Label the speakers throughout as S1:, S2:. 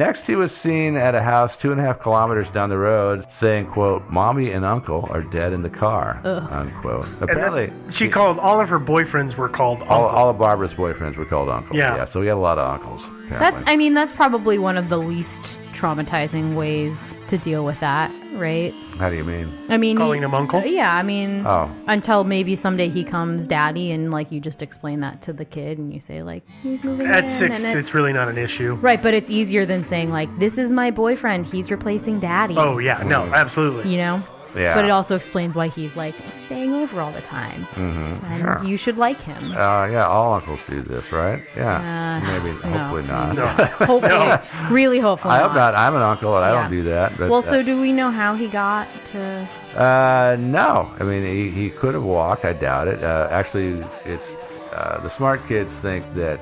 S1: Next, he was seen at a house 2.5 kilometers down the road saying, quote, "Mommy and Uncle are dead in the car," unquote. Apparently,
S2: she called, all of her boyfriends were called Uncle.
S1: all of Barbara's boyfriends were called Uncle.
S2: Yeah.
S1: So we had a lot of uncles. Apparently.
S3: That's probably one of the least traumatizing ways to deal with that, right?
S1: How do you mean?
S3: I mean,
S2: Calling him Uncle?
S3: Yeah, I mean,
S1: Oh.
S3: until maybe someday he comes Daddy, and like you just explain that to the kid, and you say like he's moving
S2: At
S3: in,
S2: 6,
S3: and
S2: it's really not an issue.
S3: right, but it's easier than saying like this is my boyfriend, he's replacing Daddy.
S2: Oh, yeah. No, absolutely.
S3: You know.
S1: Yeah.
S3: But it also explains why he's like staying over all the time, and you should like him.
S1: Yeah, all uncles do this, right? Yeah. Maybe,
S3: no.
S1: hopefully not.
S2: No.
S3: Hopefully, really hopefully.
S1: I hope not. I'm an uncle, and I
S3: Yeah.
S1: don't do that. But,
S3: Well, so do we know how he got to?
S1: no. I mean, he could have walked. I doubt it. Actually, it's the smart kids think that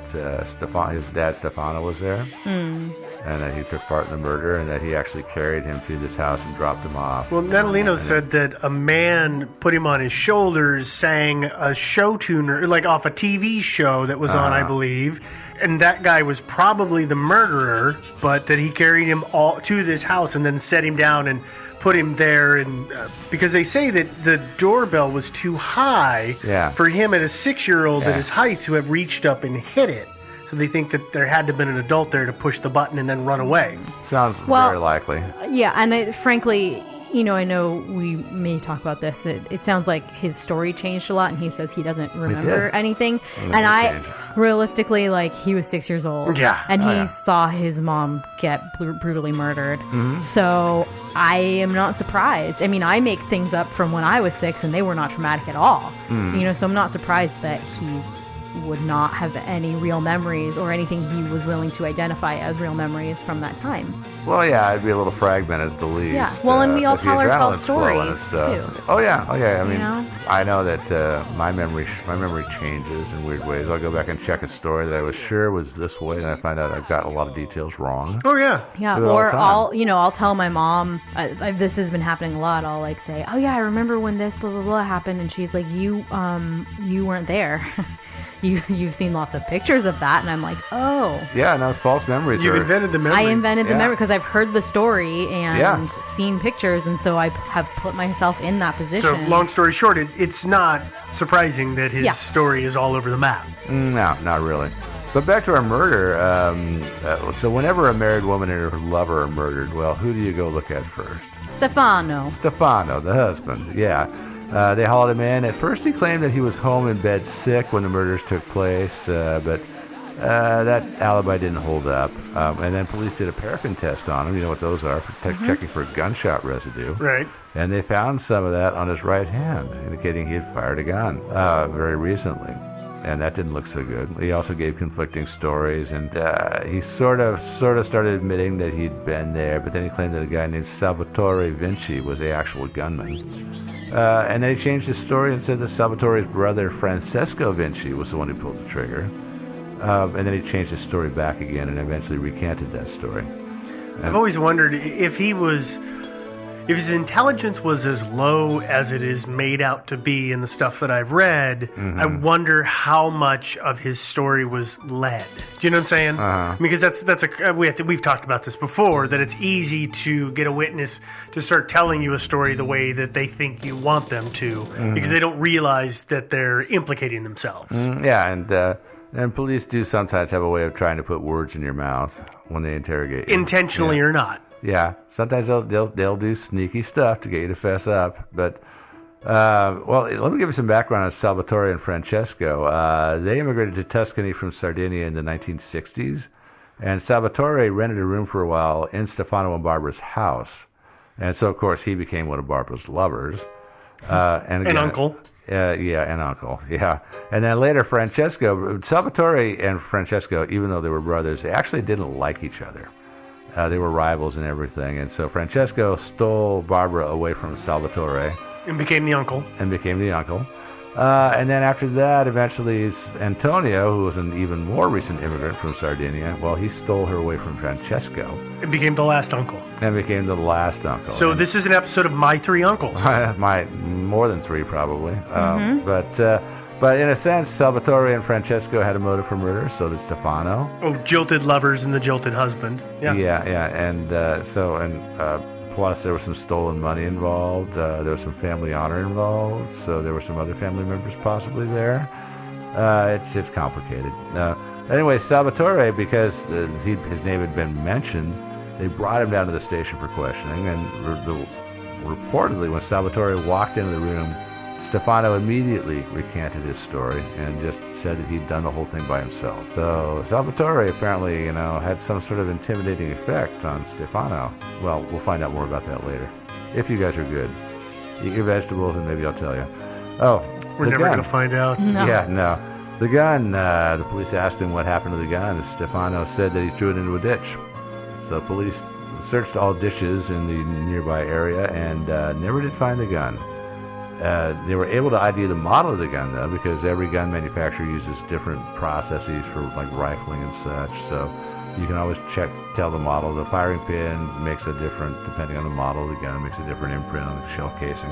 S1: his dad Stefano was there, and that he took part in the murder, and that he actually carried him to this house and dropped him off.
S2: Well, Natalino said that a man put him on his shoulders, sang a show tuner, like off a TV show that was on, I believe, and that guy was probably the murderer, but that he carried him all to this house and then set him down and put him there, and because they say that the doorbell was too high for him at a 6-year-old at his height to have reached up and hit it. So they think that there had to have been an adult there to push the button and then run away.
S1: Sounds very likely.
S3: Yeah, and frankly, you know, I know we may talk about this. It sounds like his story changed a lot, and he says he doesn't remember anything. And realistically, like, he was 6 years old.
S2: Yeah.
S3: And he saw his mom get brutally murdered. So I am not surprised. I mean, I make things up from when I was 6, and they were not traumatic at all. You know, so I'm not surprised that he would not have any real memories or anything he was willing to identify as real memories from that time.
S1: Well, yeah, it'd be a little fragmented at the least.
S3: Yeah, well, and we all
S1: if the
S3: tell ourselves
S1: adrenaline's flowing and
S3: stories,
S1: stuff.
S3: too.
S1: Oh yeah. I mean,
S3: You know?
S1: I know that my memory changes in weird ways. I'll go back and check a story that I was sure was this way, and I find out I've got a lot of details wrong.
S2: Oh, yeah.
S3: Yeah,
S1: Do it all the
S3: or
S1: time.
S3: I'll tell my mom, this has been happening a lot, I'll like say, oh yeah, I remember when this blah blah blah happened, and she's like, you weren't there. You've seen lots of pictures of that, and I'm like, oh.
S1: Yeah, no, false memories.
S2: You've invented the memory.
S3: I invented the memory because I've heard the story and
S1: Yeah.
S3: seen pictures, and so I have put myself in that position.
S2: So, long story short, it's not surprising that his story is all over the map.
S1: No, not really. But back to our murder. So whenever a married woman and her lover are murdered, well, who do you go look at first?
S3: Stefano,
S1: the husband. Yeah. They hauled him in. At first, he claimed that he was home in bed sick when the murders took place, but that alibi didn't hold up. And then police did a paraffin test on him. You know what those are, for checking for gunshot residue.
S2: Right.
S1: And they found some of that on his right hand, indicating he had fired a gun very recently. And that didn't look so good. He also gave conflicting stories, and he sort of started admitting that he'd been there, but then he claimed that a guy named Salvatore Vinci was the actual gunman. And then he changed his story and said that Salvatore's brother Francesco Vinci was the one who pulled the trigger. And then he changed his story back again and eventually recanted that story.
S2: I've always wondered if his intelligence was as low as it is made out to be in the stuff that I've read. I wonder how much of his story was led. Do you know what I'm saying? Because we've talked about this before, that it's easy to get a witness to start telling you a story the way that they think you want them to, because they don't realize that they're implicating themselves.
S1: Yeah, and police do sometimes have a way of trying to put words in your mouth when they interrogate you.
S2: Intentionally or not.
S1: Yeah, sometimes they'll do sneaky stuff to get you to fess up. But well, let me give you some background on Salvatore and Francesco. They immigrated to Tuscany from Sardinia in the 1960s, and Salvatore rented a room for a while in Stefano and Barbara's house, and so of course he became one of Barbara's lovers. And
S2: uncle.
S1: And uncle. Yeah. And then later, Salvatore and Francesco, even though they were brothers, they actually didn't like each other. They were rivals and everything. And so Francesco stole Barbara away from Salvatore.
S2: And became the uncle.
S1: And then after that, eventually, Antonio, who was an even more recent immigrant from Sardinia, well, he stole her away from Francesco.
S2: And became the last uncle.
S1: So
S2: this is an episode of My Three Uncles.
S1: More than three, probably. But But in a sense, Salvatore and Francesco had a motive for murder, so did Stefano.
S2: Oh, jilted lovers and the jilted husband. Yeah.
S1: Yeah. And plus there was some stolen money involved. There was some family honor involved, so there were some other family members possibly there. It's complicated. Anyway, Salvatore, because his name had been mentioned, they brought him down to the station for questioning, and reportedly when Salvatore walked into the room, Stefano immediately recanted his story and just said that he'd done the whole thing by himself. So Salvatore apparently, had some sort of intimidating effect on Stefano. Well, we'll find out more about that later. If you guys are good. Eat your vegetables and maybe I'll tell you. Oh,
S2: we're never going to find out.
S3: No.
S1: Yeah, no. The gun, the police asked him what happened to the gun, and Stefano said that he threw it into a ditch. So police searched all ditches in the nearby area and never did find the gun. They were able to ID the model of the gun, though, because every gun manufacturer uses different processes for like rifling and such. So you can always tell the model. The firing pin makes a different, depending on the model of the gun, makes a different imprint on the shell casing.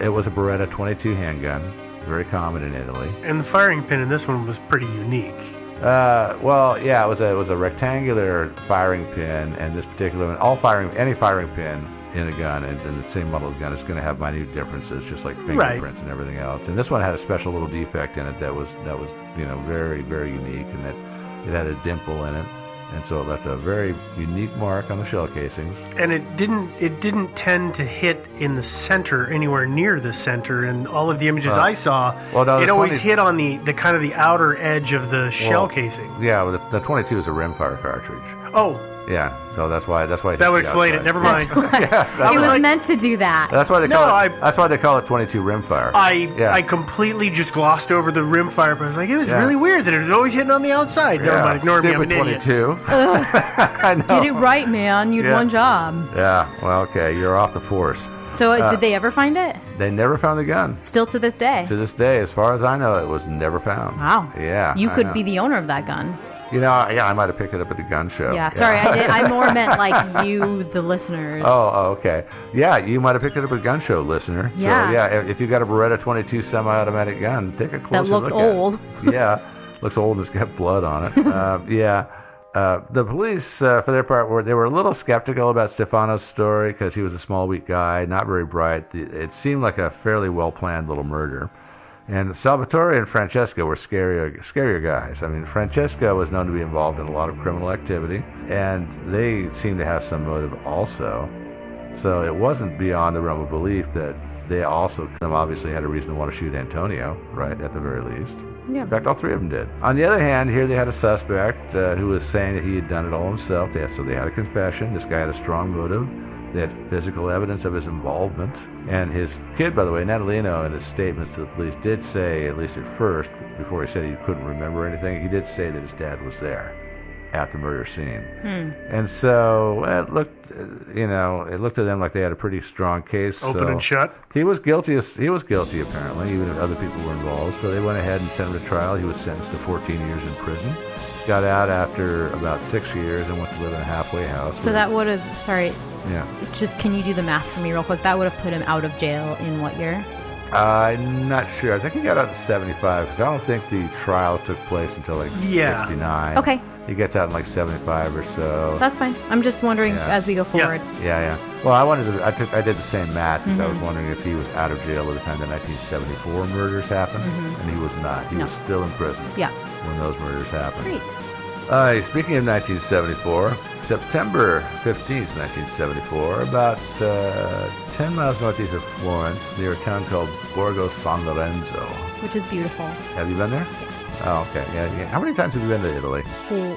S1: It was a Beretta 22 handgun, very common in Italy.
S2: And the firing pin in this one was pretty unique.
S1: Well, yeah, it was a rectangular firing pin, and this particular one, any firing pin in a gun and the same model of gun is going to have minute differences, just like fingerprints and everything else. And this one had a special little defect in it that was very, very unique, and that it had a dimple in it, and so it left a very unique mark on the shell casings.
S2: And it didn't tend to hit in the center, anywhere near the center. And all of the images I saw, it always hit on the kind of the outer edge of the shell casing.
S1: Yeah, well, the 22 is a rimfire cartridge.
S2: Oh.
S1: Yeah, so that's why.
S2: That would explain it. Never mind.
S3: It was meant to do that.
S1: That's why they call it 22 rimfire.
S2: I completely just glossed over the rimfire, but I was like, it was really weird that it was always hitting on the outside. Never mind, ignore me. I'm an
S1: 22. I know.
S3: Get it right, man. You had one job.
S1: Yeah. Well, okay. You're off the force.
S3: So did they ever find it?
S1: They never found the gun.
S3: Still to this day?
S1: To this day, as far as I know, it was never found.
S3: Wow.
S1: Yeah.
S3: You could be the owner of that gun.
S1: I might have picked it up at the gun show.
S3: Yeah, sorry, I more meant like you, the listeners.
S1: Oh, okay. Yeah, you might have picked it up at a gun show, listener.
S3: Yeah.
S1: So, yeah, if you got a Beretta 22 semi-automatic gun, take a closer look at it.
S3: That looks old.
S1: Yeah, looks old and it's got blood on it. The police, for their part, were a little skeptical about Stefano's story because he was a small, weak guy, not very bright. It seemed like a fairly well-planned little murder. And Salvatore and Francesco were scarier guys. I mean, Francesco was known to be involved in a lot of criminal activity, and they seemed to have some motive also. So it wasn't beyond the realm of belief that they also obviously had a reason to want to shoot Antonio, right, at the very least.
S3: Yeah.
S1: In fact, all three of them did. On the other hand, here they had a suspect who was saying that he had done it all himself. So they had a confession. This guy had a strong motive. They had physical evidence of his involvement. And his kid, by the way, Natalino, in his statements to the police, did say, at least at first, before he said he couldn't remember anything, he did say that his dad was there at the murder scene. And so it looked to them like they had a pretty strong case.
S2: Open and shut.
S1: He was guilty, apparently, even if other people were involved. So they went ahead and sent him to trial. He was sentenced to 14 years in prison. Got out after about 6 years and went to live in a halfway house.
S3: So that would have,
S1: yeah.
S3: Just can you do the math for me real quick? That would have put him out of jail in what year?
S1: I'm not sure. I think he got out in 75 because I don't think the trial took place until like 69.
S3: Okay.
S1: He gets out in like 75 or so.
S3: That's fine. I'm just wondering as we go forward.
S1: Yeah. Well, I did the same math because I was wondering if he was out of jail by the time the 1974 murders happened, and he was not. He was still in prison when those murders happened.
S3: Great.
S1: Speaking of 1974, September 15th, 1974, about 10 miles northeast of Florence, near a town called Borgo San Lorenzo.
S3: Which is beautiful.
S1: Have you been there?
S3: Yes.
S1: Oh, okay. Yeah. How many times have you been to Italy?
S3: 2.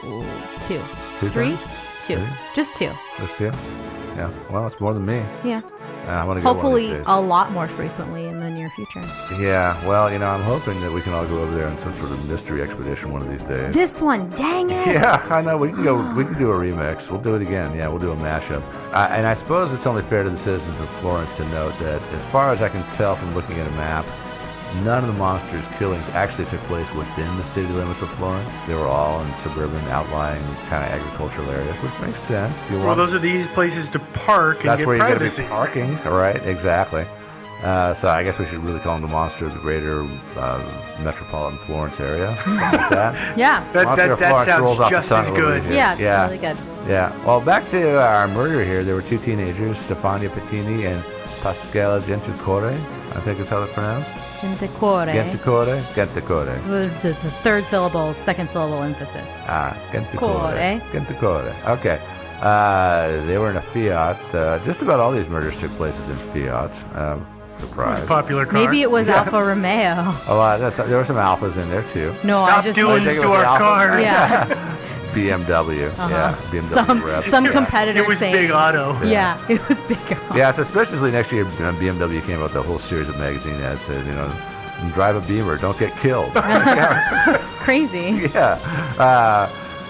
S1: 3?
S3: Times? 2. Just 2.
S1: Just 2? Yeah. Well, it's more than me.
S3: Yeah.
S1: I want to go
S3: hopefully
S1: one of these days.
S3: a lot more frequently in the near future.
S1: Yeah. Well, I'm hoping that we can all go over there on some sort of mystery expedition one of these days.
S3: This one, dang it!
S1: Yeah, I know. We can do a remix. We'll do it again. Yeah, we'll do a mashup. And I suppose it's only fair to the citizens of Florence to note that, as far as I can tell from looking at a map, none of the monsters' killings actually took place within the city limits of Florence. They were all in suburban, outlying kind of agricultural areas, which makes sense.
S2: Those are the easy places to park and
S1: That's
S2: get
S1: where
S2: privacy.
S1: You're going to be parking, right? Exactly. So I guess we should really call him the monster of the greater metropolitan Florence area. Something like that.
S3: Yeah.
S1: Monster of Florence
S2: That
S1: rolls
S2: sounds
S1: off the
S2: just
S1: tongue
S2: as
S1: a little
S2: good.
S1: bit here.
S3: Yeah, it's
S1: Yeah.
S3: really good.
S1: Yeah. Well, back to our murder here. There were two teenagers, Stefania Pettini and Pasquale Gentilcore. I think is how it's pronounced.
S3: Gentilcore.
S1: Gentilcore.
S3: The third syllable, second syllable emphasis.
S1: Gentilcore. Gentilcore. Okay. They were in a Fiat. Just about all these murders took place in Fiats. Surprise.
S2: It's a popular car.
S3: Maybe it was Alfa Romeo.
S1: There were some Alphas in there too.
S3: No,
S2: Stop
S3: I just
S2: doing this to our cars.
S3: Yeah.
S1: BMW. Yeah, BMW rep.
S3: Some competitor
S2: It was
S3: saying,
S2: Big Auto.
S3: Yeah, it was Big Auto.
S1: Yeah, suspiciously next year BMW came out with a whole series of magazine ads that said, drive a Beamer, don't get killed.
S3: Crazy.
S1: Yeah.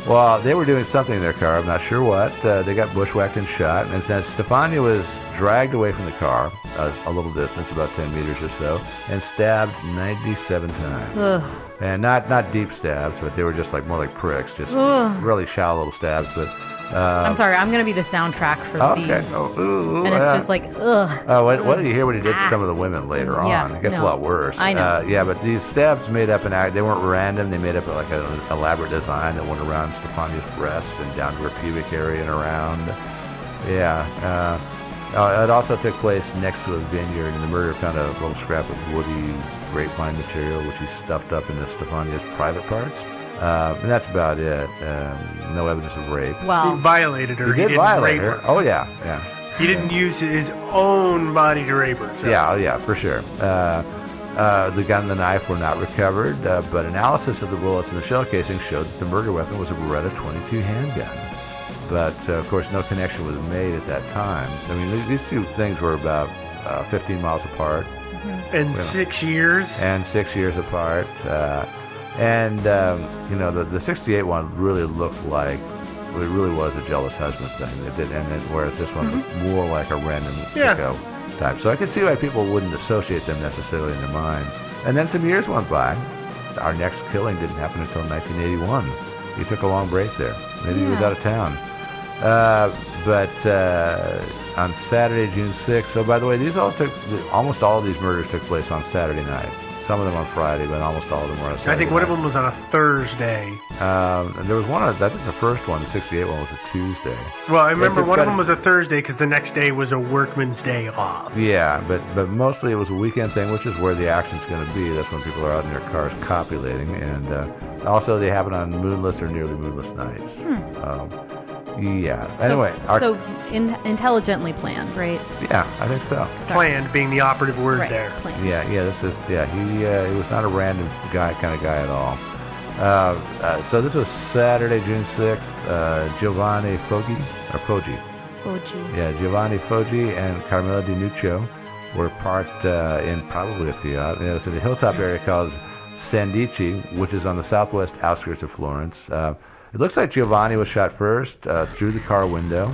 S1: Well, they were doing something in their car. I'm not sure what. They got bushwhacked and shot. And then Stefania was dragged away from the car a little distance, about 10 meters or so, and stabbed 97 times.
S3: Ugh.
S1: And not deep stabs, but they were just more like pricks, just
S3: Ugh.
S1: really shallow little stabs. But
S3: I'm sorry, I'm going to be the soundtrack for
S1: okay.
S3: these.
S1: Oh, ooh,
S3: And it's just like, ugh.
S1: What did you hear what he did to some of the women later on?
S3: Yeah,
S1: It gets a
S3: no.
S1: lot worse.
S3: I know.
S1: Yeah, but these stabs made up they weren't random. They made up like an elaborate design that went around Stefania's breast and down to her pubic area and around. Yeah. It also took place next to a vineyard, and the murderer found a little scrap of woody grapevine material, which he stuffed up into Stefania's private parts. And that's about it. No evidence of rape.
S2: He
S3: Well,
S2: violated her.
S1: He did
S2: didn't
S1: violate
S2: rape
S1: her. Oh, yeah.
S2: He didn't use his own body to rape her. So.
S1: Yeah, for sure. The gun and the knife were not recovered, but analysis of the bullets in the shell casing showed that the murder weapon was a Beretta 22 handgun. But, of course, no connection was made at that time. I mean, these two things were about 15 miles apart.
S2: And 6 years.
S1: And 6 years apart. The 68 one really looked like, it really was a jealous husband thing. It did, whereas this one was more like a random sicko type. So I could see why people wouldn't associate them necessarily in their minds. And then some years went by. Our next killing didn't happen until 1981. He took a long break there. Maybe he was out of town. But on Saturday, June 6th. So by the way, almost all of these murders took place on Saturday night. Some of them on Friday, but almost all of them were on Saturday
S2: I think one of
S1: night.
S2: them was on a Thursday.
S1: And there was one, I think the first one, the 68 one, was a Tuesday.
S2: Well, I remember
S1: it's
S2: one of
S1: got-
S2: them was a Thursday because the next day was a workman's day off.
S1: Yeah, but mostly it was a weekend thing, which is where the action's going to be. That's when people are out in their cars copulating. And also they happen on moonless or nearly moonless nights. Anyway.
S3: so intelligently planned, right?
S1: Yeah, I think so.
S2: Planned being the operative word
S3: Right,
S2: there.
S3: planned.
S1: He was not a random kind of guy at all. So this was Saturday, June 6th. Giovanni Foggi.
S3: OG.
S1: Yeah, Giovanni Foggi and Carmela Di Nuccio were parked in probably a Fiat. It's in the hilltop area called Sandici, which is on the southwest outskirts of Florence. It looks like Giovanni was shot first through the car window,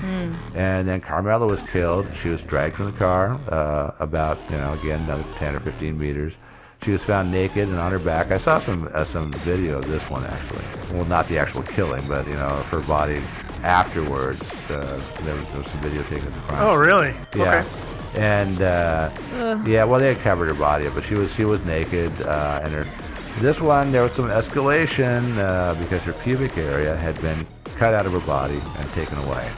S1: and then Carmela was killed. She was dragged from the car about, again, another 10 or 15 meters. She was found naked and on her back. I saw some video of this one, actually. Well, not the actual killing, but, of her body afterwards. There was some video taken of the crime.
S2: Oh, really?
S1: Yeah.
S2: Okay.
S1: And they had covered her body up, but she was naked, and this one there was some escalation because her pubic area had been cut out of her body and taken away.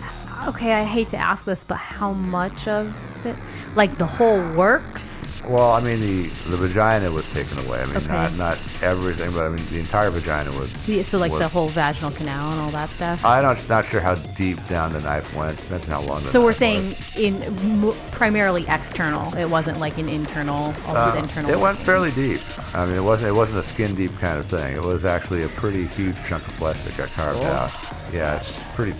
S3: Okay, I hate to ask this, but how much of it? Like the whole works?
S1: Well, I mean the vagina was taken away. I mean
S3: Okay.
S1: not everything, but I mean the entire vagina was.
S3: So like
S1: was-
S3: the whole vaginal canal and all that stuff?
S1: I'm not sure how deep down the knife went. Depends on how long.
S3: So we're saying primarily external. It wasn't like an internal, also internal.
S1: It went fairly deep. I mean, it wasn't a skin deep kind of thing. It was actually a pretty huge chunk of flesh that got carved out. Yeah, it's pretty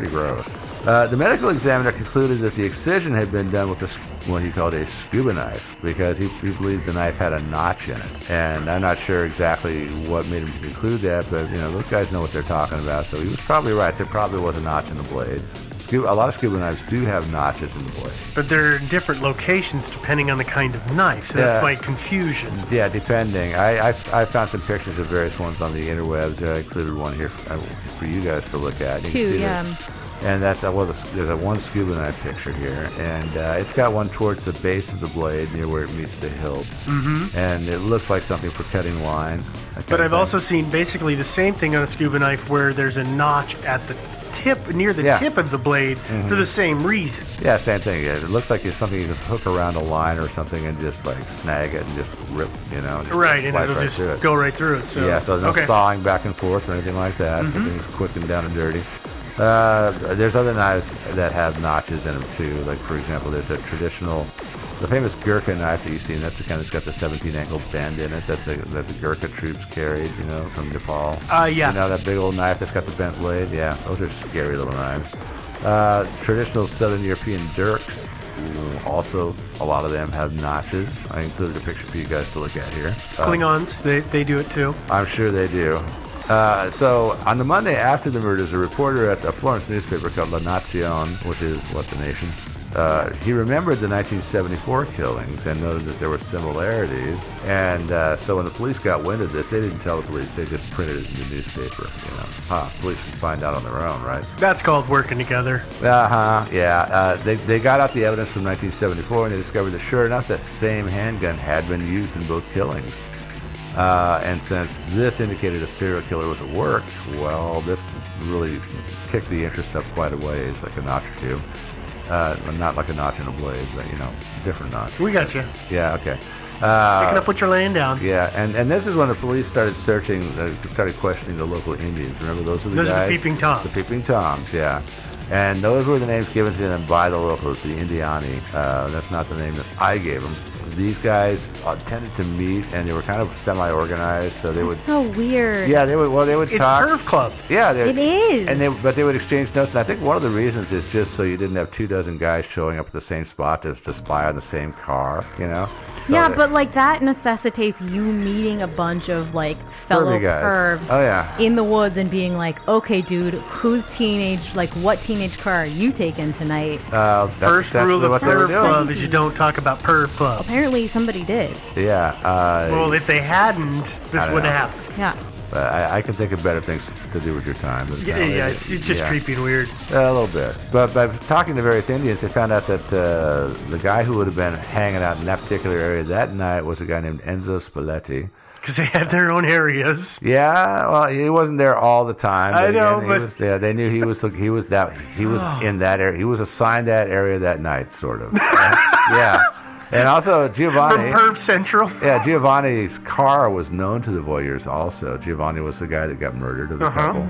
S1: gross. The medical examiner concluded that the excision had been done with what he called a scuba knife because he believed the knife had a notch in it. And I'm not sure exactly what made him conclude that, but those guys know what they're talking about. So he was probably right. There probably was a notch in the blade. A lot of scuba knives do have notches in the blade.
S2: But they're in different locations depending on the kind of knife, so that's my confusion.
S1: Yeah, depending. I found some pictures of various ones on the interwebs. I included one here for you guys to look at. You can
S3: Two,
S1: see
S3: yeah.
S1: And that's there's a one scuba knife picture here, and it's got one towards the base of the blade near where it meets the hilt, and it looks like something for cutting line.
S2: But I've also seen basically the same thing on a scuba knife where there's a notch at the tip, near the tip of the blade, for the same reason.
S1: Yeah, same thing. Yeah, it looks like it's something you can hook around a line or something and just like snag it and just rip, just
S2: right, and
S1: slice
S2: it'll
S1: right
S2: just go right through it. So.
S1: Yeah, so there's no sawing back and forth or anything like that. Everything's quick and down and dirty. There's other knives that have notches in them too. Like for example, there's the famous Gurkha knife that you see, and that's the kind that's got the 17-angle bend in it. That the Gurkha troops carried, from Nepal.
S2: Yeah.
S1: That big old knife that's got the bent blade. Yeah, those are scary little knives. Traditional Southern European dirks. Also, a lot of them have notches. I included a picture for you guys to look at here.
S2: Klingons, they do it too.
S1: I'm sure they do. So on the Monday after the murders, a reporter at a Florence newspaper called La Nazione, which is what, the nation, he remembered the 1974 killings and noted that there were similarities. And so when the police got wind of this, they didn't tell the police. They just printed it in the newspaper. Police can find out on their own, right?
S2: That's called working together.
S1: Yeah. They got out the evidence from 1974, and they discovered that sure enough, that same handgun had been used in both killings. And since this indicated a serial killer was at work, well, this really kicked the interest up quite a ways, like a notch or two. Not like a notch in a blade, but, different notch.
S2: We got you.
S1: Yeah, okay.
S2: Picking up what you're laying down.
S1: Yeah, and this is when the police started started questioning the local Indians. Remember, those were the guys?
S2: Those are the Peeping Toms.
S1: The Peeping Toms, yeah. And those were the names given to them by the locals, the Indiani. That's not the name that I gave them. These guys tended to meet, and they were kind of semi-organized, so they would.
S3: So weird.
S1: Yeah, they would. Well, they would talk.
S2: It's Perv Club.
S1: Yeah,
S3: it is.
S1: But they would exchange notes. And I think one of the reasons is just so you didn't have 24 guys showing up at the same spot to spy on the same car. So
S3: yeah, but like that necessitates you meeting a bunch of like fellow pervs.
S1: Oh, yeah.
S3: In the woods and being like, okay, dude, what teenage car are you taking tonight?
S2: First rule of Perv Club is you don't talk about Perv Club.
S3: Apparently somebody did.
S1: Yeah.
S2: Well, if they hadn't, this wouldn't have happened.
S3: Yeah.
S1: I can think of better things to do with your time.
S2: It's just creepy and weird.
S1: A little bit. But by talking to various Indians, they found out that the guy who would have been hanging out in that particular area that night was a guy named Enzo Spalletti.
S2: Because they had their own areas.
S1: Yeah, well, he wasn't there all the time.
S2: I know,
S1: but they knew he was in that area. He was assigned that area that night, sort of. Yeah. And also Giovanni.
S2: From Perv Central.
S1: Yeah, Giovanni's car was known to the voyeurs also. Giovanni was the guy that got murdered of the couple.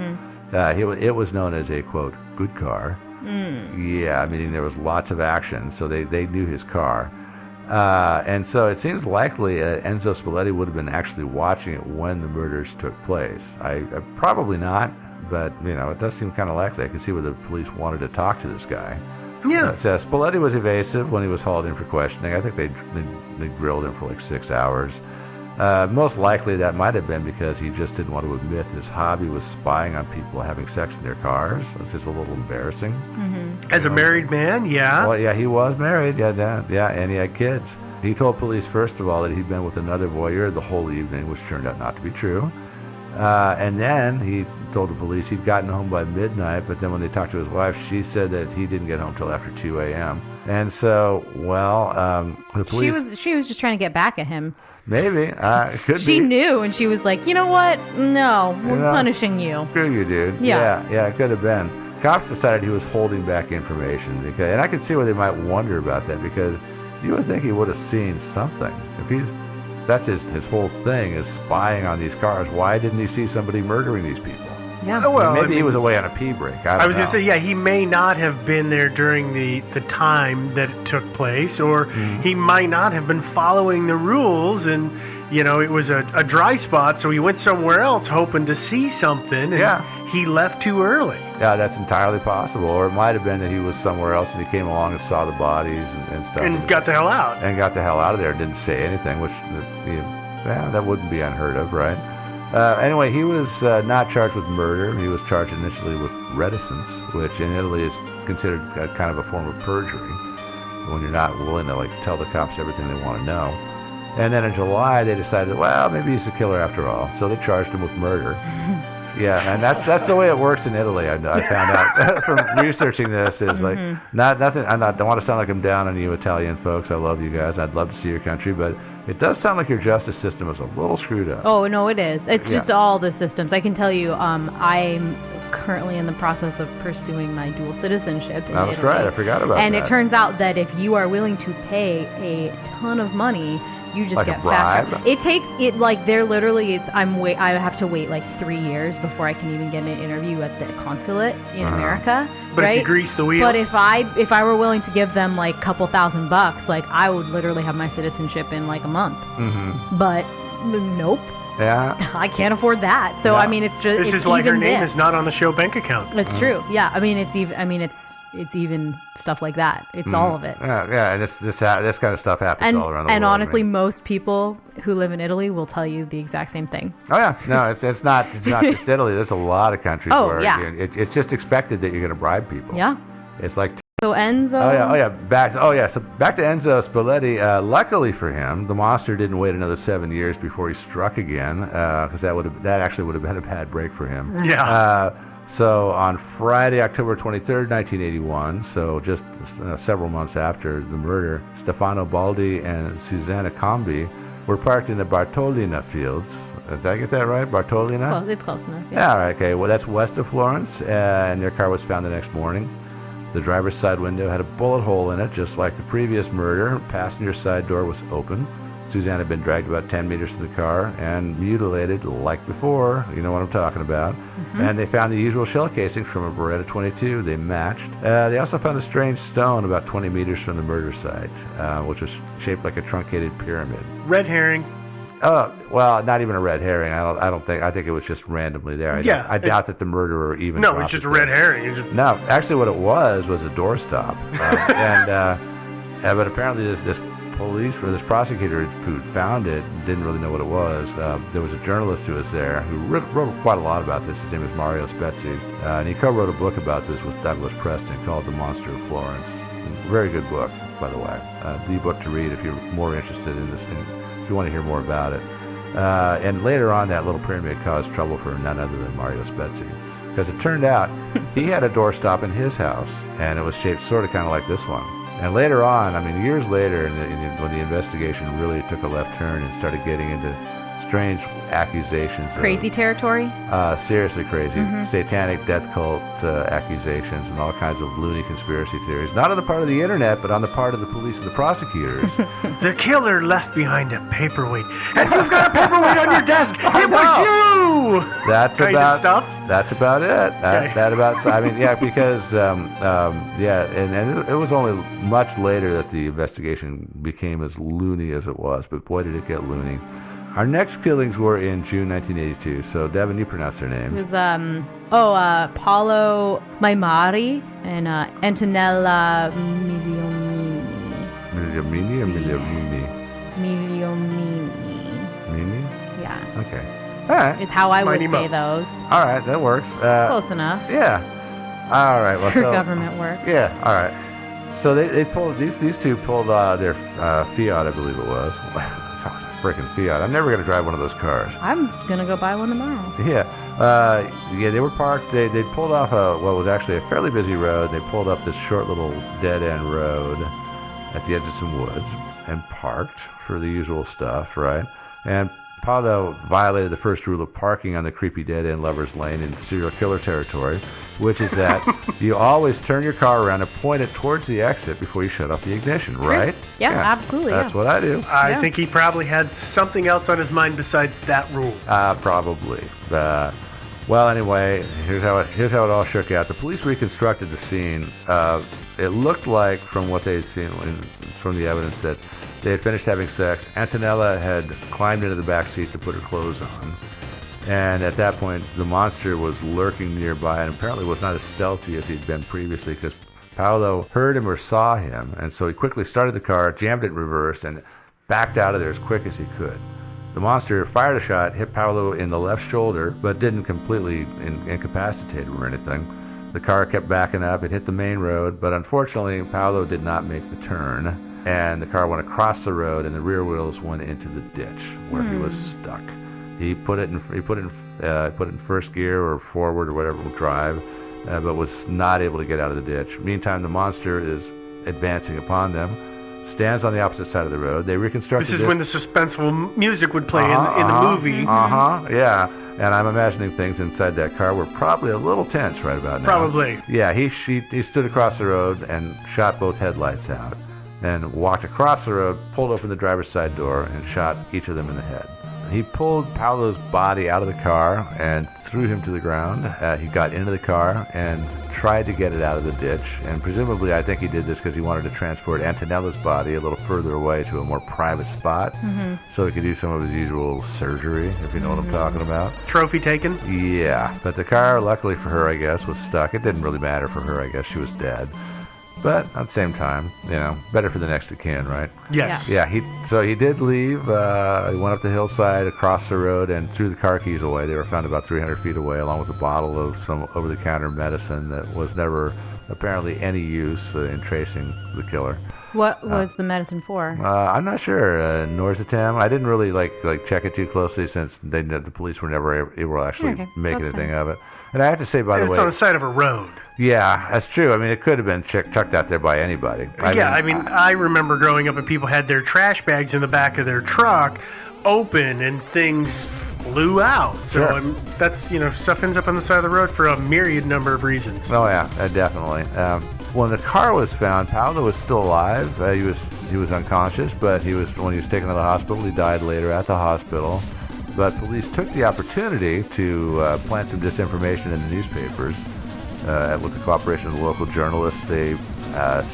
S1: It was known as a, quote, good car. Yeah, meaning there was lots of action, so they knew his car. And so it seems likely Enzo Spalletti would have been actually watching it when the murders took place. I probably not, but, it does seem kind of likely. I can see where the police wanted to talk to this guy.
S2: Yeah.
S1: Spalletti was evasive when he was hauled in for questioning. I think they grilled him for like 6 hours. Most likely that might have been because he just didn't want to admit his hobby was spying on people having sex in their cars. It's just a little embarrassing.
S2: As a married man, yeah.
S1: Well, yeah, he was married. Yeah, and he had kids. He told police, first of all, that he'd been with another voyeur the whole evening, which turned out not to be true. And then he told the police he'd gotten home by midnight, but then when they talked to his wife, she said that he didn't get home till after 2 a.m. And so, the police...
S3: She was just trying to get back at him.
S1: Maybe. Could be.
S3: She knew, and she was like, you know what? No, we're punishing you.
S1: Screw you, dude. Yeah, it could have been. Cops decided he was holding back information, and I could see why they might wonder about that, because you would think he would have seen something. If that's his whole thing, is spying on these cars. Why didn't he see somebody murdering these people?
S3: Yeah.
S2: Well,
S1: maybe he was away on a pee break. I was
S2: going to say, yeah, he may not have been there during the time that it took place, or he might not have been following the rules, and, it was a dry spot, so he went somewhere else hoping to see something, and he left too early.
S1: Yeah, that's entirely possible. Or it might have been that he was somewhere else and he came along and saw the bodies and stuff.
S2: And got the hell out.
S1: And got the hell out of there and didn't say anything, which, that wouldn't be unheard of, right? Anyway, he was not charged with murder. He was charged initially with reticence, which in Italy is considered kind of a form of perjury, when you're not willing to tell the cops everything they want to know. And then in July, they decided, well, maybe he's a killer after all. So they charged him with murder. Yeah, and that's the way it works in Italy. I found out from researching this is like nothing. Don't want to sound like I'm down on you Italian folks. I love you guys. I'd love to see your country, but it does sound like your justice system is a little screwed up.
S3: Oh no, it is. It's just all the systems. I can tell you, I'm currently in the process of pursuing my dual citizenship in
S1: That's
S3: Italy.
S1: right. I forgot about that.
S3: And it turns out that if you are willing to pay a ton of money, you just
S1: Like a
S3: get fast.
S1: bribe?
S3: It takes it like they're literally. I have to wait like 3 years before I can even get an interview at the consulate in America.
S2: But
S3: right?
S2: if you grease the wheel.
S3: But if I were willing to give them like a couple $1,000, like I would literally have my citizenship in like a month.
S1: Mm-hmm.
S3: But nope.
S1: Yeah.
S3: I can't afford that. So
S1: Yeah.
S3: I mean, it's just
S2: This
S3: it's
S2: is why her
S3: even
S2: name
S3: this.
S2: is not on the show bank account.
S3: It's true. Yeah. I mean, it's even stuff like that. It's all of it.
S1: Yeah, and this kind of stuff happens
S3: And
S1: all around the world.
S3: and honestly,
S1: I mean.
S3: most people who live in Italy will tell you the exact same thing.
S1: Oh yeah, no, it's not just Italy. There's a lot of countries where
S3: yeah.
S1: it's just expected that you're going to bribe people.
S3: Yeah.
S1: It's like.
S3: So Enzo.
S1: So back to Enzo Spalletti. Luckily for him, the monster didn't wait another 7 years before he struck again, because that actually would have been a bad break for him.
S2: Yeah.
S1: So on Friday, October 23rd, 1981, so just several months after the murder, Stefano Baldi and Susanna Combi were parked in the Bartolina fields. Did I get that right? Bartolina?
S3: It's close enough.
S1: Yeah, all right, okay. Well, that's west of Florence, and their car was found the next morning. The driver's side window had a bullet hole in it, just like the previous murder. Passenger side door was open. Suzanne had been dragged about 10 meters to the car and mutilated like before. You know what I'm talking about.
S3: Mm-hmm.
S1: And they found the usual shell casings from a Beretta 22. They matched. They also found a strange stone about 20 meters from the murder site, which was shaped like a truncated pyramid.
S2: Red herring.
S1: Oh, well, not even a red herring. I don't think. I think it was just randomly there. I doubt that the murderer even.
S2: No,
S1: dropped
S2: it's just
S1: it
S2: a red
S1: there.
S2: herring. It's just,
S1: No, actually, what it was a doorstop, but apparently this police or this prosecutor who found it didn't really know what it was. There was a journalist who was there who wrote quite a lot about this. His name is Mario Spezzi, and he co-wrote a book about this with Douglas Preston called "The Monster of Florence." Very good book, by the way. The book to read if you're more interested in this, if you want to hear more about it. And later on, that little pyramid caused trouble for none other than Mario Spezzi. Because it turned out he had a doorstop in his house, and it was shaped sort of kind of like this one. And later on, I mean, years later, when the investigation really took a left turn and started getting into strange accusations.
S3: Crazy territory?
S1: Seriously crazy. Satanic death cult accusations and all kinds of loony conspiracy theories. Not on the part of the internet, but on the part of the police and the prosecutors.
S2: the killer left behind a paperweight. And you've got a paperweight on your desk. It was you!
S1: That's
S2: Kind
S1: about
S2: of stuff?
S1: That's about it.
S2: Okay.
S1: That about. I mean, yeah, because and it was only much later that the investigation became as loony as it was. But boy, did it get loony. Our next killings were in June 1982. So, Devin, you pronounce their
S3: It
S1: names.
S3: was Paolo Maimari and Antonella Miliomini.
S1: Miliomini or Miliomini?
S3: Miliomini.
S1: Mimi?
S3: Yeah.
S1: Okay. All right.
S3: Is how I would
S2: Mighty
S3: say
S2: Mo.
S3: those.
S1: All right, that works.
S3: Close enough
S1: Yeah. All right. Well,
S3: for
S1: so
S3: government work.
S1: yeah. All right. So they pulled these two pulled their Fiat, I believe it was. Freaking Fiat. I'm never going to drive one of those cars.
S3: I'm gonna go buy one tomorrow.
S1: Yeah, they were parked. They pulled off what was actually a fairly busy road. They pulled up this short little dead end road at the edge of some woods and parked for the usual stuff, right? And Paolo violated the first rule of parking on the creepy dead end lovers lane in serial killer territory, which is that you always turn your car around and point it towards the exit before you shut off the ignition, right?
S3: Yeah, absolutely,
S1: That's
S3: yeah.
S1: what I do.
S2: I
S3: Yeah.
S2: think he probably had something else on his mind besides that rule.
S1: Probably. Well, anyway, here's how it all shook out. The police reconstructed the scene. It looked like, from what they'd seen from the evidence, that they had finished having sex. Antonella had climbed into the back seat to put her clothes on, and at that point, the monster was lurking nearby, and apparently was not as stealthy as he'd been previously, because Paolo heard him or saw him, and so he quickly started the car, jammed it in reverse, and backed out of there as quick as he could. The monster fired a shot, hit Paolo in the left shoulder, but didn't completely incapacitate him or anything. The car kept backing up. It hit the main road, but unfortunately, Paolo did not make the turn, and the car went across the road, and the rear wheels went into the ditch where he was stuck. He put it in put it in first gear or forward or whatever drive, but was not able to get out of the ditch. Meantime, the monster is advancing upon them, stands on the opposite side of the road. They reconstructed
S2: This is when the suspenseful music would play in the movie.
S1: Yeah. And I'm imagining things inside that car were probably a little tense right about now.
S2: Probably.
S1: Yeah, he stood across the road and shot both headlights out, and walked across the road, pulled open the driver's side door, and shot each of them in the head. He pulled Paolo's body out of the car and threw him to the ground. He got into the car and tried to get it out of the ditch, and presumably I think he did this because he wanted to transport Antonella's body a little further away to a more private spot, so he could do some of his usual surgery, if you know what I'm talking about.
S2: Trophy taken?
S1: Yeah, but the car, luckily for her, I guess, was stuck. It didn't really matter for her, I guess. She was dead. But at the same time, better for the next of kin, right?
S2: Yes.
S1: Yeah, he did leave. He went up the hillside, across the road, and threw the car keys away. They were found about 300 feet away, along with a bottle of some over-the-counter medicine that was never apparently any use in tracing the killer.
S3: What was the medicine for?
S1: I'm not sure. Norzitam. I didn't really like check it too closely since the police were never able to actually make anything of it. And I have to say, by the way,
S2: it's on the side of a road.
S1: Yeah, that's true. I mean, it could have been chucked out there by anybody.
S2: I remember growing up and people had their trash bags in the back of their truck open and things flew out. So
S1: Sure.
S2: that's, stuff ends up on the side of the road for a myriad number of reasons.
S1: Oh yeah, definitely. When the car was found, Paolo was still alive. He was unconscious, but when he was taken to the hospital, he died later at the hospital. But police took the opportunity to plant some disinformation in the newspapers. With the cooperation of the local journalists, they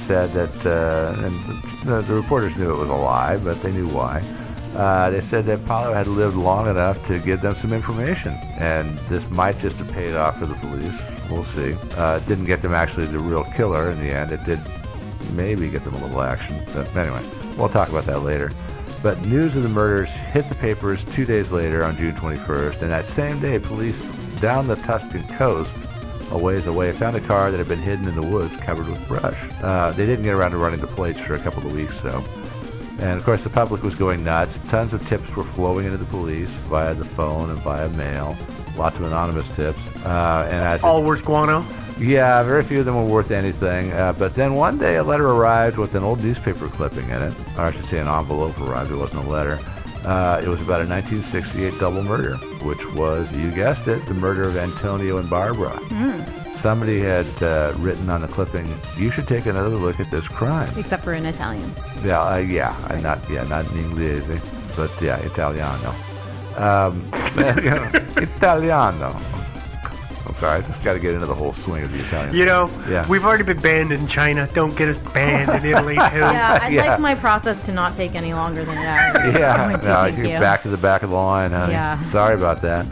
S1: said that, and the reporters knew it was a lie, but they knew why. They said that Paolo had lived long enough to give them some information, and this might just have paid off for the police. We'll see. It didn't get them actually the real killer in the end. It did maybe get them a little action. But anyway, we'll talk about that later. But news of the murders hit the papers 2 days later on June 21st, and that same day, police down the Tuscan coast, a ways away, found a car that had been hidden in the woods covered with brush. They didn't get around to running the plates for a couple of weeks, though. And, of course, the public was going nuts. Tons of tips were flowing into the police via the phone and via mail. Lots of anonymous tips.
S2: All worth guano?
S1: Yeah, very few of them were worth anything. But then one day a letter arrived with an old newspaper clipping in it. Or I should say an envelope arrived. It wasn't a letter. It was about a 1968 double murder, which was, you guessed it, the murder of Antonio and Barbara. Somebody had written on the clipping, "You should take another look at this crime."
S3: Except for in Italian.
S1: Not in English, but yeah, Italiano. Italiano. I'm sorry, I just got to get into the whole swing of the Italian.
S2: We've already been banned in China. Don't get us banned in Italy, too.
S3: Yeah, I'd like my process to not take any longer than it actually
S1: You're back to the back of the line, honey.
S3: Yeah.
S1: Sorry about that.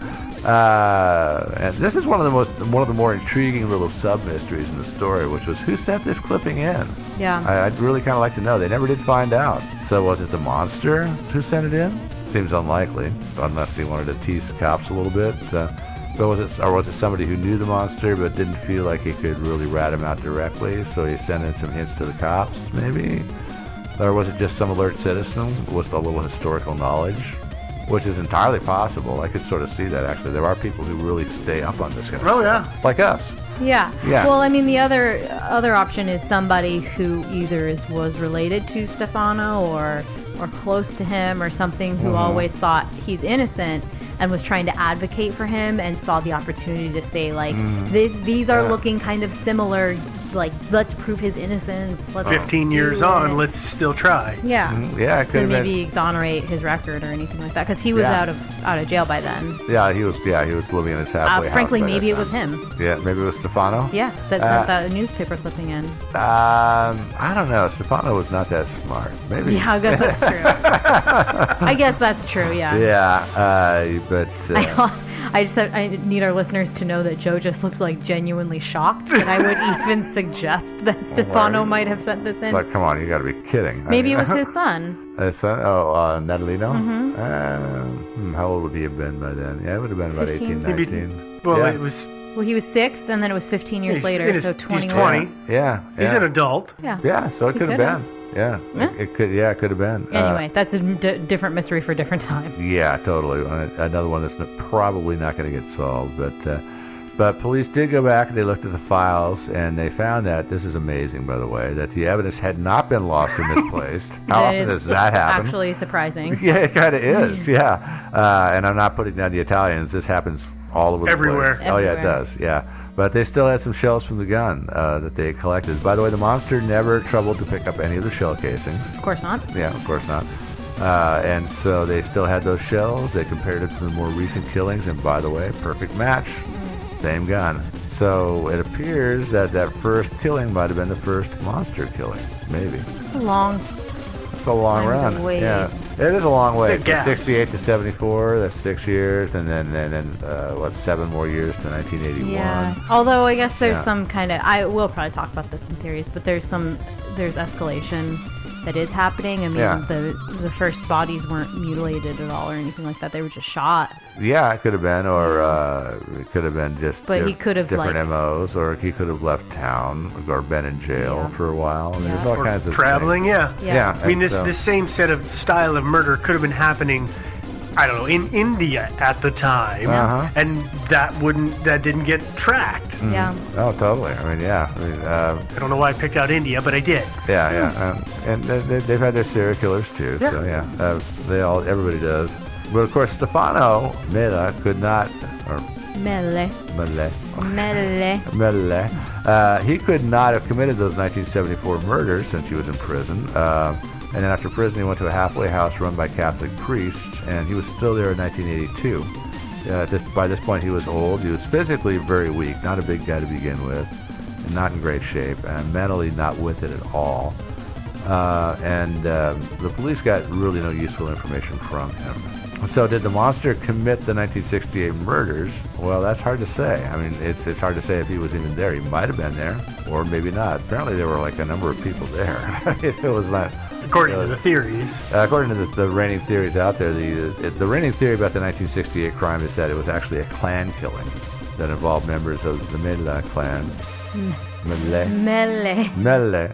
S1: And this is one of the more intriguing little sub-mysteries in the story, which was who sent this clipping in.
S3: Yeah.
S1: I'd really kind of like to know. They never did find out. So was it the monster who sent it in? Seems unlikely, unless he wanted to tease the cops a little bit. But was it somebody who knew the monster but didn't feel like he could really rat him out directly, so he sent in some hints to the cops, maybe? Or was it just some alert citizen with a little historical knowledge? Which is entirely possible. I could sort of see that, actually. There are people who really stay up on this kind of stuff.
S2: Oh, yeah.
S1: Like us.
S3: Yeah.
S1: Yeah.
S3: Well, I mean, the other option is somebody who either was related to Stefano or close to him or something, who always thought he's innocent and was trying to advocate for him and saw the opportunity to say, like, these are looking kind of similar, like, let's prove his innocence.
S2: 15 years on, let's still try.
S3: Yeah.
S1: Yeah, it could
S3: To
S1: have
S3: maybe
S1: been.
S3: exonerate his record or anything like that, because he was out of jail by then.
S1: Yeah, he was living in his halfway house.
S3: Frankly,
S1: by
S3: maybe
S1: that
S3: it was
S1: time.
S3: him.
S1: Yeah, maybe it was Stefano.
S3: Yeah, that sent that newspaper clipping in.
S1: I don't know. Stefano was not that smart. Maybe.
S3: Yeah, I guess that's true. I guess that's true. Yeah.
S1: Yeah, but.
S3: I need our listeners to know that Joe just looked like genuinely shocked that I would even suggest that Stefano might have sent this in.
S1: Like, come on, you got to be kidding.
S3: Maybe it was his son.
S1: His son? Natalino? How old would he have been by then? Yeah, it would have been about
S3: 15.
S1: 18, 19.
S2: Well,
S1: Yeah.
S2: it was
S3: Well, he was 6, and then it was 15 years
S2: He's
S3: later,
S2: in his-
S3: so
S2: he's
S3: 21.
S2: 20.
S1: Yeah.
S2: He's
S1: yeah.
S2: an adult.
S3: Yeah.
S1: Yeah, so it
S3: He
S1: could have
S3: could've.
S1: been. Yeah.
S3: Yeah.
S1: It could. Yeah, it could have been.
S3: Anyway, that's a different mystery for a different time.
S1: Yeah, totally. Another one that's probably not going to get solved. But police did go back and they looked at the files and they found that, this is amazing, by the way, that the evidence had not been lost or misplaced. How
S3: That
S1: often
S3: is
S1: does that happen?
S3: Actually surprising.
S1: Yeah, it kind of is. Yeah, and I'm not putting down the Italians. This happens all over
S2: Everywhere.
S1: the place. Oh yeah, it
S3: Everywhere.
S1: does. Yeah, but they still had some shells from the gun that they had collected. By the way, the monster never troubled to pick up any of the shell casings.
S3: Of course not.
S1: Yeah, of course not. And so they still had those shells. They compared it to the more recent killings, and by the way, perfect match. Same gun. So it appears that that first killing might have been the first monster killing. Maybe.
S3: It's a long.
S1: It's a long
S3: Time to
S1: run.
S3: wait.
S1: Yeah, it is a long way.
S2: Big gaps.
S1: From 68 to 74, that's 6 years, and then 7 more years to 1981.
S3: Yeah. Although I guess there's
S1: Yeah.
S3: some kind of. I will probably talk about this in theories, but there's escalation that is happening. I mean,
S1: Yeah.
S3: the first bodies weren't mutilated at all or anything like that. They were just shot.
S1: Yeah, it could have been, or it could have been just
S3: But he could have,
S1: different
S3: like-
S1: MOs, or he could have left town or been in jail
S3: Yeah.
S1: for a while. I mean,
S3: Yeah.
S1: there's all
S2: Or
S1: kinds of
S2: traveling,
S1: things.
S2: yeah.
S1: Yeah,
S2: I mean,
S1: and
S2: this
S1: so-
S2: this same set of style of murder could have been happening, I don't know, in India at the time,
S1: Uh-huh.
S2: and that didn't get tracked.
S3: Yeah.
S1: Oh, totally. I mean, yeah. I mean,
S2: I don't know why I picked out India, but I did.
S1: yeah. And they've had their serial killers too.
S2: Yeah.
S1: So yeah, everybody does. But of course, Stefano Mela could not, or
S3: Mele.
S1: Mele,
S3: Mele.
S1: Mele, he could not have committed those 1974 murders since he was in prison. And then after prison, he went to a halfway house run by Catholic priests, and he was still there in 1982. By this point, he was old. He was physically very weak, not a big guy to begin with, and not in great shape, and mentally not with it at all. The police got really no useful information from him. So did the monster commit the 1968 murders? Well, that's hard to say. I mean, it's hard to say if he was even there. He might have been there, or maybe not. Apparently, there were like a number of people there. It was not.
S2: According to the theories.
S1: According to the reigning theories out there, the reigning theory about the 1968 crime is that it was actually a clan killing that involved members of the Mele clan. Mele.
S3: Mele.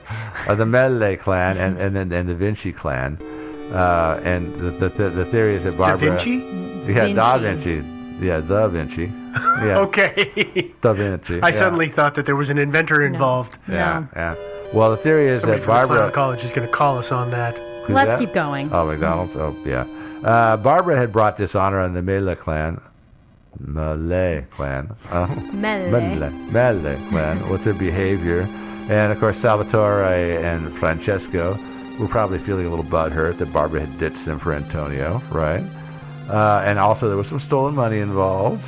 S1: The Mele clan and the Vinci clan. And the theory is that
S2: Da
S1: Barbara...
S2: Vinci?
S1: Yeah, Da
S3: Vinci.
S1: Vinci. Yeah, Da Vinci. Yeah,
S2: Okay.
S1: Da Vinci.
S2: I
S1: yeah.
S2: suddenly thought that there was an inventor involved.
S1: Yeah,
S3: No.
S1: yeah. Well, the theory is
S2: Somebody
S1: that
S2: from the
S1: Barbara...
S2: Clown College is going to call us on that.
S1: Who's
S3: Let's
S1: that?
S3: keep going.
S1: Oh, McDonald's? Oh, yeah. Barbara had brought dishonor on the Mele clan. Mele clan. Mele clan with their behavior. And, of course, Salvatore and Francesco were probably feeling a little butthurt that Barbara had ditched them for Antonio, right? And also there was some stolen money involved,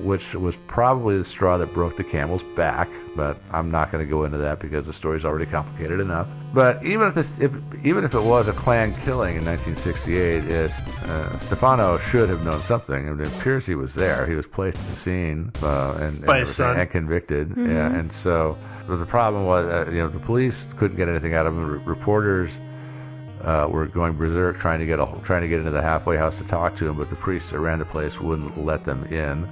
S1: which was probably the straw that broke the camel's back. But I'm not going to go into that because the story's already complicated enough. But even if it was a clan killing in 1968, Stefano should have known something. It appears he was there. He was placed at the scene and
S2: By his son.
S1: and convicted. Yeah, and so but the problem was, the police couldn't get anything out of him. Reporters were going berserk trying to get into the halfway house to talk to him, but the priests that ran the place wouldn't let them in.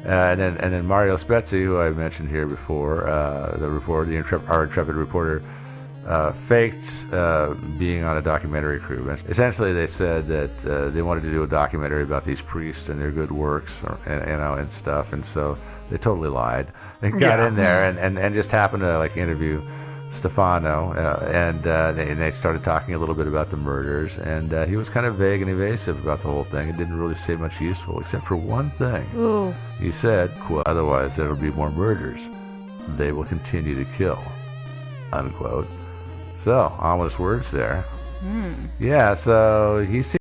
S1: And then Mario Spezzi, who I mentioned here before, our intrepid reporter, faked being on a documentary crew. Essentially, they said that they wanted to do a documentary about these priests and their good works, and stuff. And so they totally lied. They got in there and just happened to interview Stefano, and they started talking a little bit about the murders, and he was kind of vague and evasive about the whole thing. It didn't really say much useful, except for one thing.
S3: Ooh.
S1: He said, quote, "Otherwise there will be more murders. They will continue to kill," unquote. So, ominous words there. Yeah, so he seemed